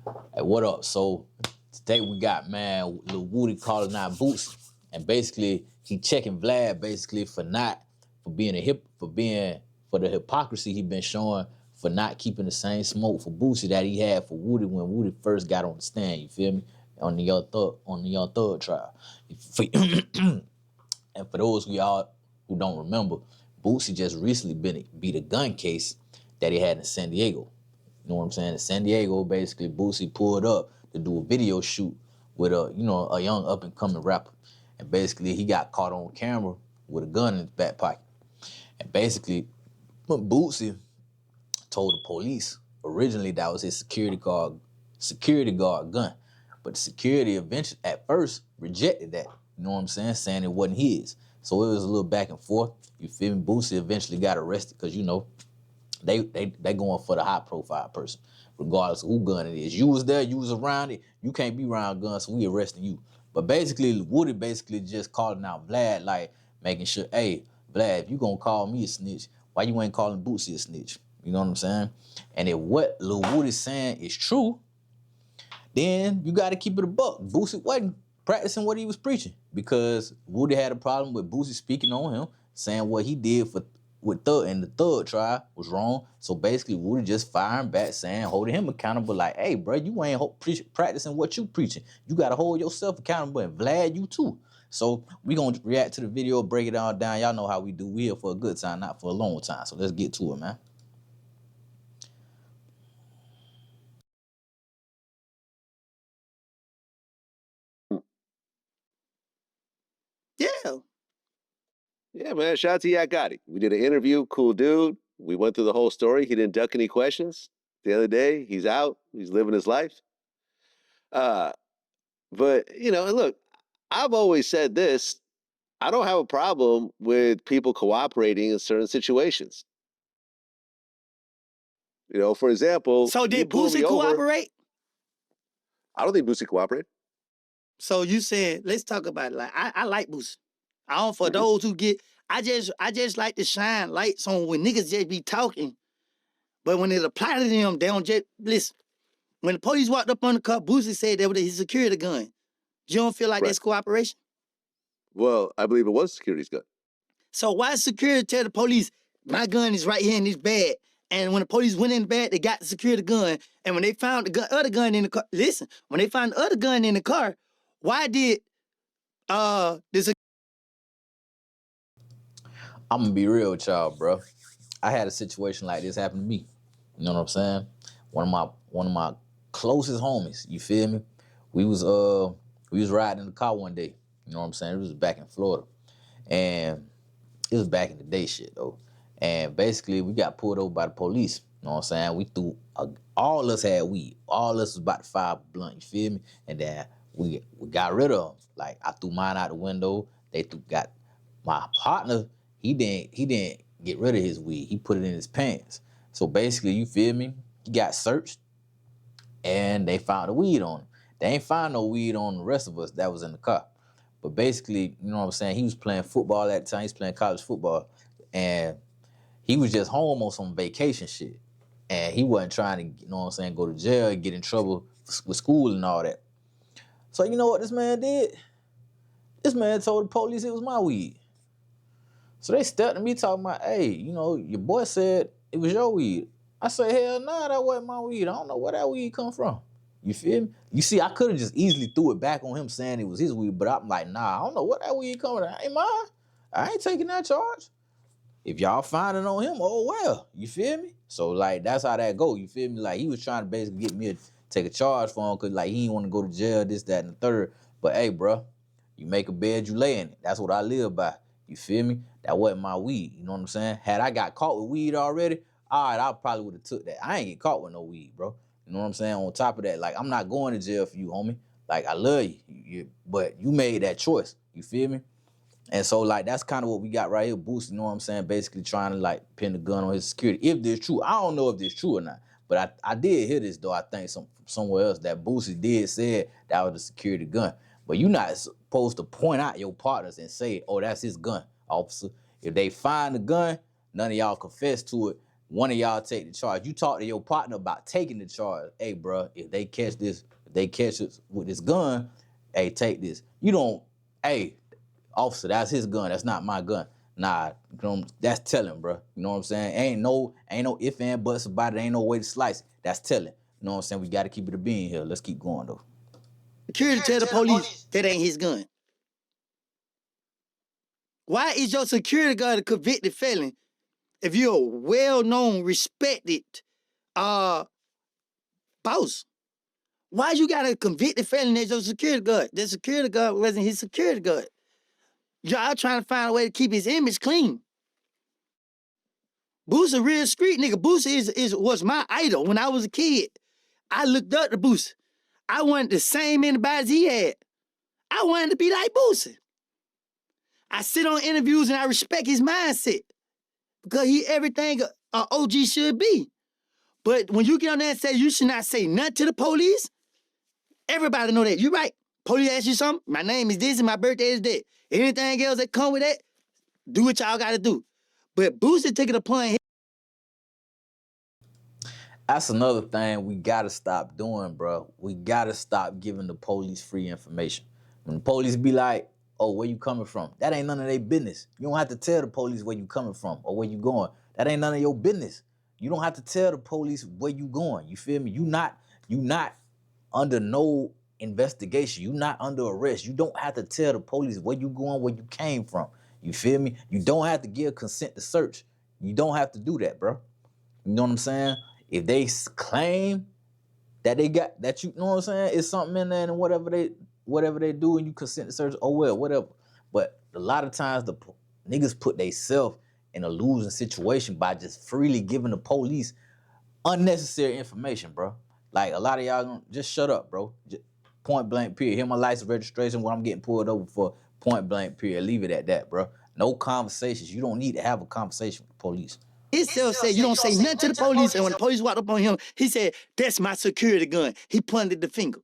Hey, what up? So today we got Lil Woody calling out Boots, and basically he checking Vlad basically for being a hip for being for the hypocrisy he been showing for not keeping the same smoke for Boosie that he had for Woody when Woody first got on the stand. You feel me? On the Young Thug trial. And for those of y'all who don't remember, Boosie just recently beat a gun case that he had in San Diego. You know what I'm saying? In San Diego, basically, Boosie pulled up to do a video shoot with a young up and coming rapper. And basically, he got caught on camera with a gun in his back pocket. And basically, Boosie told the police originally that was his security guard gun. But the security eventually at first rejected that. You know what I'm saying it wasn't his. So it was a little back and forth. You feel me? Boosie eventually got arrested because they going for the high profile person, regardless of who gun it is. You was there, you was around it, you can't be around guns, so we arresting you. But basically, Woody basically just calling out Vlad, like making sure, hey, Vlad, if you gonna call me a snitch, why you ain't calling Boosie a snitch? You know what I'm saying? And if what Lil Woody's saying is true, then you gotta keep it a buck. Boosie wasn't practicing what he was preaching because Woody had a problem with Boosie speaking on him, saying what he did with Thug and the Thug trial was wrong. So basically, Woody just firing back, saying, holding him accountable, like, hey, bro, you ain't practicing what you preaching. You got to hold yourself accountable, and Vlad, you too. So we going to react to the video, break it all down. Y'all know how we do. We here for a good time, not for a long time. So let's get to it, man. Yeah. Yeah, man. Shout out to Yakati. We did an interview. Cool dude. We went through the whole story. He didn't duck any questions. The other day, he's out. He's living his life. Uh, but look, I've always said this. I don't have a problem with people cooperating in certain situations. For example, So you did pull me Boosie over. cooperate? I don't think Boosie cooperated. So you said, let's talk about it. Like I like Boosie. I don't for those who get. I just like to shine lights on when niggas just be talking, but when it apply to them, they don't just listen. When the police walked up on the car, Boosie said that was his security gun. You don't feel like Right. that's cooperation? Well, I believe it was security's gun. So why security tell the police my gun is right here in this bag? And when the police went in the bag, they got the security gun. And when they found the other gun in the car, listen, when they found the other gun in the car, why did this? I'm going to be real with y'all, bro. I had a situation like this happen to me. You know what I'm saying? One of my closest homies, you feel me? We was riding in the car one day. You know what I'm saying? It was back in Florida. And it was back in the day shit though. And basically we got pulled over by the police. You know what I'm saying? All of us had weed. All of us was about to fire blunt, you feel me? And then we got rid of them. Like I threw mine out the window. Got my partner, he didn't get rid of his weed. He put it in his pants. So basically, you feel me? He got searched and they found the weed on him. They ain't find no weed on the rest of us that was in the car. But basically, you know what I'm saying? He was playing football at the time. He was playing college football. And he was just home on some vacation shit. And he wasn't trying to, you know what I'm saying, go to jail and get in trouble with school and all that. So you know what this man did? This man told the police it was my weed. So they stepped at me talking about, hey, your boy said it was your weed. I said, hell nah, that wasn't my weed. I don't know where that weed come from. You feel me? You see, I could have just easily threw it back on him saying it was his weed, but I'm like, nah, I don't know where that weed coming from. Ain't mine. I ain't taking that charge. If y'all find it on him, oh well. You feel me? So like that's how that go. You feel me? Like he was trying to basically get me to take a charge for him because like he didn't want to go to jail, this, that, and the third. But hey, bro, you make a bed, you lay in it. That's what I live by. You feel me? That wasn't my weed. You know what I'm saying? Had I got caught with weed already, all right, I probably would have took that. I ain't get caught with no weed, bro. You know what I'm saying? On top of that, like I'm not going to jail for you, homie. Like I love you, but you made that choice. You feel me? And so, like, that's kind of what we got right here, Boost, you know what I'm saying? Basically trying to, like, pin the gun on his security. If this true, I don't know if this true or not. But I did hear this, though, I think, somewhere else, that Boosie did say that was the security gun. But you're not supposed to point out your partners and say, oh, that's his gun, officer. If they find the gun, none of y'all confess to it. one of y'all take the charge. You talk to your partner about taking the charge. Hey, bro, if they catch us with this gun, hey, take this. You don't, hey, officer, that's his gun. That's not my gun. Nah, that's telling, bro. You know what I'm saying? Ain't no if and buts about it. Ain't no way to slice it. That's telling. You know what I'm saying? We got to keep it a bean here. Let's keep going, though. Security tell the police that ain't his gun. Why is your security guard a convicted felon if you're a well-known, respected boss? Why you got a convicted felon as your security guard? The security guard wasn't his security guard. Y'all trying to find a way to keep his image clean. Boosie a real street nigga. Boosie was my idol when I was a kid. I looked up to Boosie. I wanted the same antibodies he had. I wanted to be like Boosie. I sit on interviews and I respect his mindset because he everything an OG should be. But when you get on there and say you should not say nothing to the police, everybody know that. You're right. Police ask you something, my name is this and my birthday is that. Anything else that come with that, do what y'all gotta do. But Boosie took it upon him. That's another thing we gotta stop doing, bro. We gotta stop giving the police free information. When the police be like, oh, where you coming from? That ain't none of their business. You don't have to tell the police where you coming from or where you going. That ain't none of your business. You don't have to tell the police where you going. You feel me? You not under no investigation. You not under arrest. You don't have to tell the police where you going, where you came from. You feel me? You don't have to give consent to search. You don't have to do that, bro. You know what I'm saying? If they claim that they got that, you know what I'm saying, it's something in there and whatever they do and you consent to search, oh well, whatever. But a lot of times the niggas put themselves in a losing situation by just freely giving the police unnecessary information, bro. Like a lot of y'all just shut up, bro. Just point blank period. Here's my license registration, what I'm getting pulled over for, point blank period. Leave it at that, bro. No conversations. You don't need to have a conversation with the police. Himself said you don't say nothing to the police, and when the police walked up on him, he said, that's my security gun. He pointed the finger.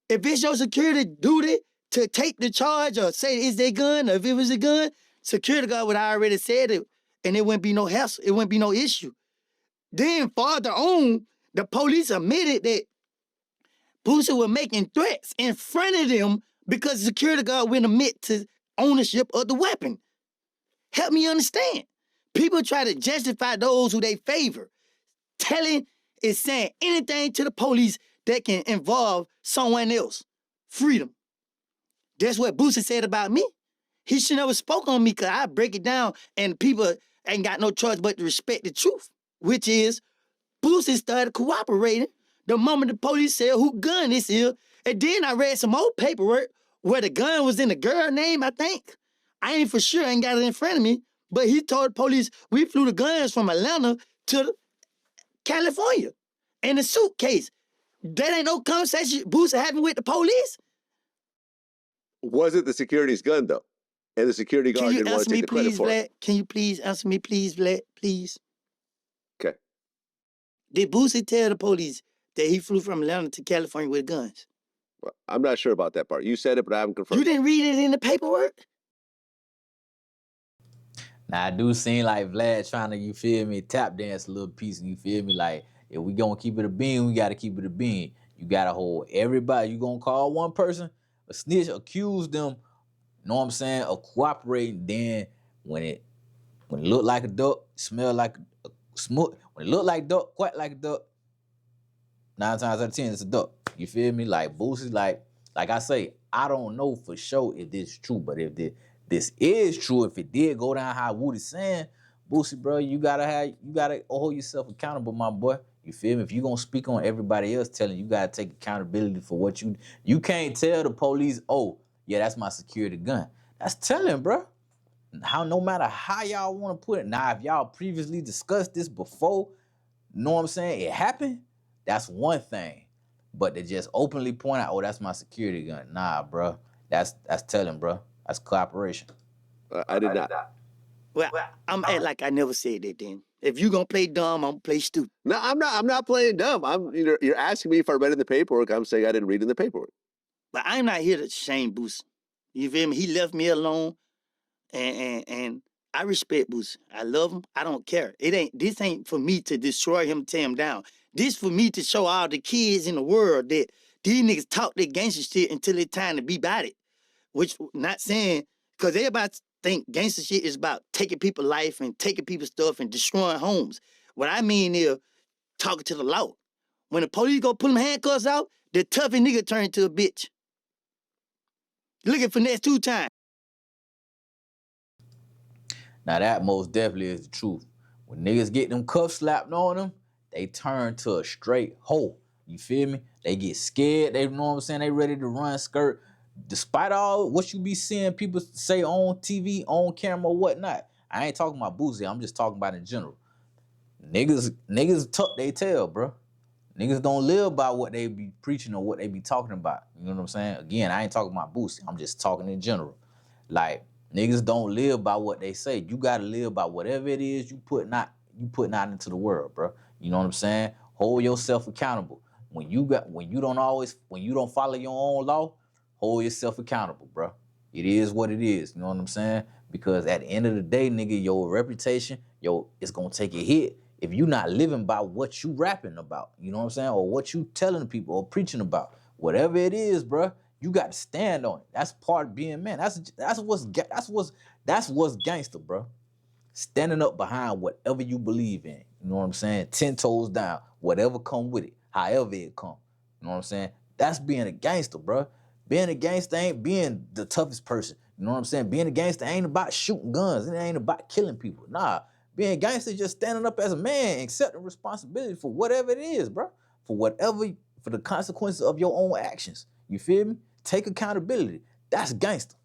If it's your security duty to take the charge or say it's their gun, or if it was a gun, security guard would have already said it, and it wouldn't be no hassle. It wouldn't be no issue. Then farther on, the police admitted that Boosie was making threats in front of them because the security guard wouldn't admit to ownership of the weapon. Help me understand. People try to justify those who they favor. Telling is saying anything to the police that can involve someone else. Freedom. That's what Boosie said about me. He should never spoke on me because I break it down and people ain't got no choice but to respect the truth, which is Boosie started cooperating the moment the police said who gun this is. And then I read some old paperwork where the gun was in the girl name, I think. I ain't for sure, I ain't got it in front of me. But he told the police we flew the guns from Atlanta to California in a suitcase. That ain't no conversation Boosie having with the police. Was it the security's gun, though? And the security guard didn't want to take the credit for it? Can you please answer me, please, Vlad? Please. Okay. Did Boosie tell the police that he flew from Atlanta to California with guns? Well, I'm not sure about that part. You said it, but I haven't confirmed. You didn't read it in the paperwork? Now, I do seem like Vlad trying to, you feel me, tap dance a little piece, you feel me? Like, if we gonna keep it a bean, we gotta keep it a bean. You gotta hold everybody. You gonna call one person, a snitch, accuse them, you know what I'm saying, of cooperating, then when it look like a duck, smell like a smoke, when it look like duck, quack like a duck, 9 times out of 10, it's a duck. You feel me? Like, Boosie, like I say, I don't know for sure if this is true, but if this is true, if it did go down how Woody's saying, Boosie, bro, you gotta hold yourself accountable, my boy. You feel me? If you gonna speak on everybody else telling you gotta take accountability for what you can't tell the police, oh, yeah, that's my security gun. That's telling, bro. No matter how y'all wanna put it. Now, if y'all previously discussed this before, you know what I'm saying, it happened, that's one thing. But to just openly point out, oh, that's my security gun. Nah, bro. That's telling, bro. That's cooperation. I did not. Well, I'm acting like I never said that then. If you gonna play dumb, I'm gonna play stupid. No, I'm not playing dumb. You're asking me if I read in the paperwork. I'm saying I didn't read in the paperwork. But I'm not here to shame Boosie. You feel me? He left me alone, and I respect Boosie. I love him. I don't care. This ain't for me to destroy him, tear him down. This for me to show all the kids in the world that these niggas talk their gangster shit until it's time to be about it. Which, not saying, because everybody think gangster shit is about taking people's life and taking people's stuff and destroying homes. What I mean is talking to the law. When the police go pull them handcuffs out, the toughest nigga turn into a bitch. Look at Finesse 2 times. Now that most definitely is the truth. When niggas get them cuffs slapped on them, they turn to a straight hoe. You feel me? They get scared. They know what I'm saying. They ready to run skirt. Despite all what you be seeing people say on TV, on camera, whatnot. I ain't talking about Boosie. I'm just talking about in general. Niggas tuck they tail, bro. Niggas don't live by what they be preaching or what they be talking about. You know what I'm saying? Again, I ain't talking about Boosie. I'm just talking in general. Like, niggas don't live by what they say. You gotta live by whatever it is you putting out into the world, bro. You know what I'm saying? Hold yourself accountable. When you don't follow your own law, hold yourself accountable, bro. It is what it is. You know what I'm saying? Because at the end of the day, nigga, your reputation, it's gonna take a hit if you not living by what you rapping about. You know what I'm saying? Or what you telling people or preaching about. Whatever it is, bro. You got to stand on it. That's part of being man. That's what's gangster, bro. Standing up behind whatever you believe in. You know what I'm saying? 10 toes down. Whatever come with it. However it come. You know what I'm saying? That's being a gangster, bro. Being a gangster ain't being the toughest person. You know what I'm saying? Being a gangster ain't about shooting guns. It ain't about killing people. Nah. Being a gangster is just standing up as a man, accepting responsibility for whatever it is, bro. For the consequences of your own actions. You feel me? Take accountability. That's gangster.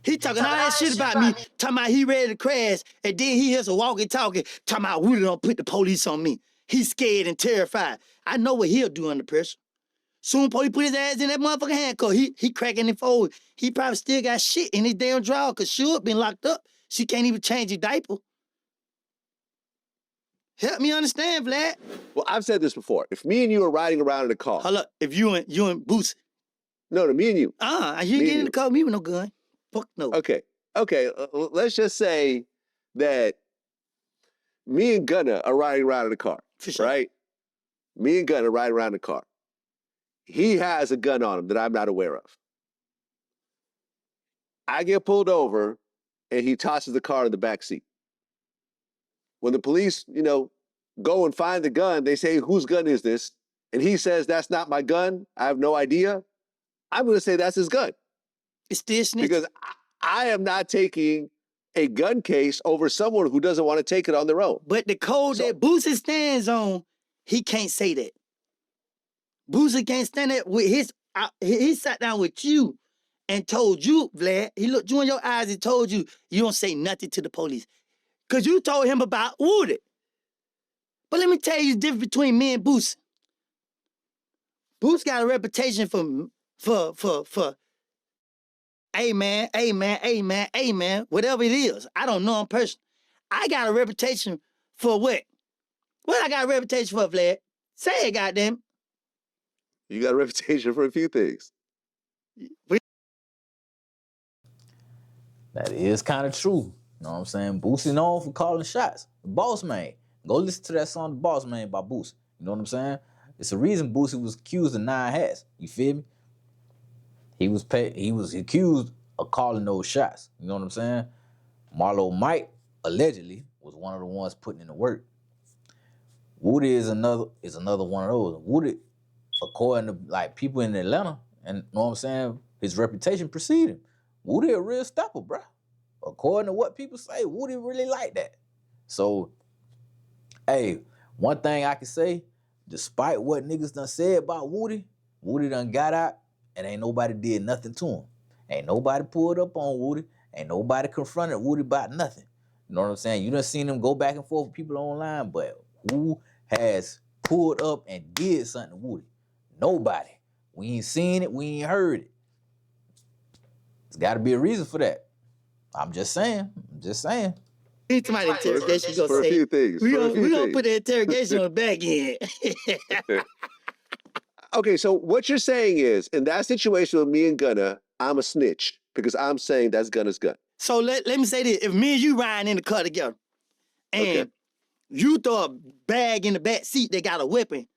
He talking all that shit about me, talking about he ready to crash, and then he hears a walkie-talkie, talking about Woody don't put the police on me. He's scared and terrified. I know what he'll do under pressure. Soon police put his ass in that motherfucking handcuff. He cracking it forward. He probably still got shit in his damn drawer because Shug been locked up. She can't even change his diaper. Help me understand, Vlad. Well, I've said this before. If me and you are riding around in a car. Hold up. If you and Boosie. No, me and you. You ain't getting in the car with me with no gun. Fuck no. Okay. Let's just say that me and Gunna are riding around in a car. For sure. Right? Me and Gunna are riding around in a car. He has a gun on him that I'm not aware of. I get pulled over and he tosses the car in the back seat. When the police, go and find the gun, they say, whose gun is this? And he says, that's not my gun. I have no idea. I'm going to say that's his gun. It's still snitching. Because I am not taking a gun case over someone who doesn't want to take it on their own. But the code that Boosie stands on, he can't say that. Boosie can't stand that with he sat down with you and told you, Vlad, he looked you in your eyes and told you, you don't say nothing to the police. Because you told him about Woody. But let me tell you the difference between me and Boosie. Boosie got a reputation for amen, whatever it is. I don't know him personally. I got a reputation for what? What I got a reputation for, Vlad? Say it, goddamn. You got a reputation for a few things. That is kind of true. You know what I'm saying? Boosie known for calling shots. The Boss Man. Go listen to that song, The Boss Man by Boosie. You know what I'm saying? It's a reason Boosie was accused of 9 hats. You feel me? He was accused of calling those shots. You know what I'm saying? Marlo Mike, allegedly, was one of the ones putting in the work. Woody is another one of those. Woody, according to people in Atlanta, and you know what I'm saying, his reputation preceded him. Woody a real stepper, bro. According to what people say, Woody really like that. So, hey, one thing I can say, despite what niggas done said about Woody done got out and ain't nobody did nothing to him. Ain't nobody pulled up on Woody. Ain't nobody confronted Woody about nothing. You know what I'm saying? You done seen him go back and forth with people online, but who has pulled up and did something to Woody? Nobody. We ain't seen it. We ain't heard it. There's got to be a reason for that. I'm just saying. Need somebody interrogation gonna for say. A few things. We gonna put the interrogation on the back end. Okay, so what you're saying is, in that situation with me and Gunna, I'm a snitch. Because I'm saying that's gun is gun. So let me say this. If me and you riding in the car together and you throw a bag in the back seat that got a weapon,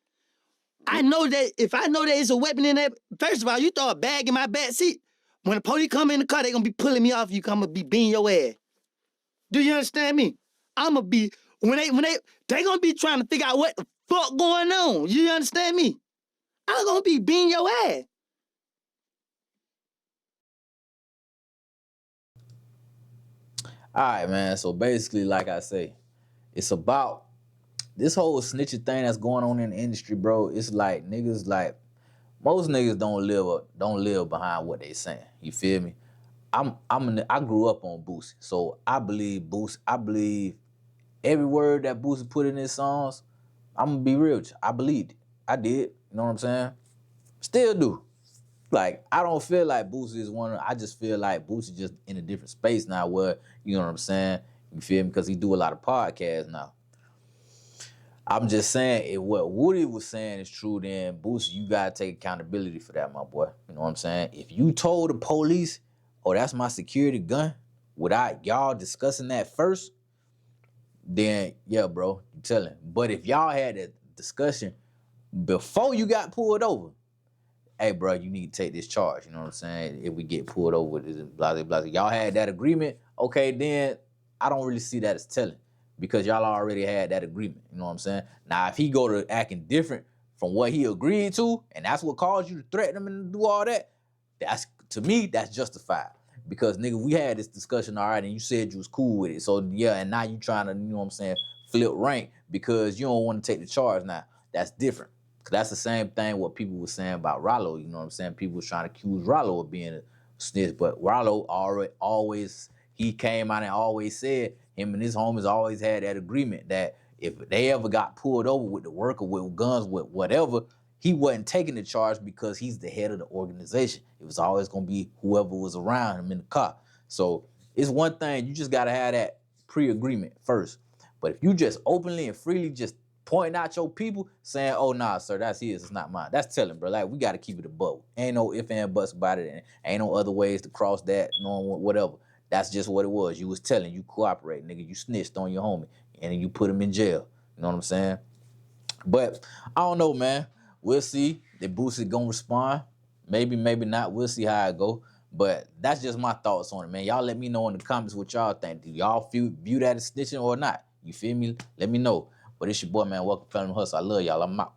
I know that if I know that it's a weapon in that, first of all, you throw a bag in my back seat, when the police come in the car, they gonna be pulling me off you, I'm gonna be beating your ass. Do you understand me? I'm gonna be, when they gonna be trying to figure out what the fuck going on. You understand me? I'm gonna be beating your ass. All right, man. So basically, like I say, it's about this whole snitching thing that's going on in the industry, bro. It's like niggas, like most niggas don't live behind what they saying. You feel me? I grew up on Boosie, so I believe Boosie. I believe every word that Boosie put in his songs. I'm gonna be real with you. I believed it. I did. You know what I'm saying? Still do. Like, I don't feel like Boosie is I just feel like Boosie just in a different space now where, you know what I'm saying? You feel me? Because he do a lot of podcasts now. I'm just saying, if what Woody was saying is true, then Boosie, you gotta take accountability for that, my boy. You know what I'm saying? If you told the police, oh, that's my security gun, without y'all discussing that first, then yeah, bro, you telling. But if y'all had a discussion before you got pulled over, hey, bro, you need to take this charge. You know what I'm saying? If we get pulled over, blah, blah, blah. Y'all had that agreement, okay, then I don't really see that as telling because y'all already had that agreement. You know what I'm saying? Now, if he go to acting different from what he agreed to, and that's what caused you to threaten him and do all that, that's, to me, that's justified. Because, nigga, we had this discussion, all right, and you said you was cool with it. So, yeah, and now you trying to, you know what I'm saying, flip rank because you don't want to take the charge now. That's different. Cause that's the same thing what people were saying about Rollo. You know what I'm saying? People was trying to accuse Rollo of being a snitch, but Rollo always he came out and always said him and his homies always had that agreement that if they ever got pulled over with the work or with guns, with whatever, he wasn't taking the charge because he's the head of the organization. It was always gonna be whoever was around him in the car. So it's one thing, you just gotta have that pre-agreement first. But if you just openly and freely just pointing out your people, saying, oh, nah, sir, that's his, it's not mine. That's telling, bro. Like, we got to keep it above. Ain't no ifs and buts about it. Ain't no other ways to cross that, whatever. That's just what it was. You was telling, you cooperate, nigga. You snitched on your homie, and then you put him in jail. You know what I'm saying? But I don't know, man. We'll see. The Boosie gonna respond. Maybe, maybe not. We'll see how it go. But that's just my thoughts on it, man. Y'all let me know in the comments what y'all think. Do y'all view that as snitching or not? You feel me? Let me know. But it's your boy, man. Welcome to Family Hustle. I love y'all. I'm out.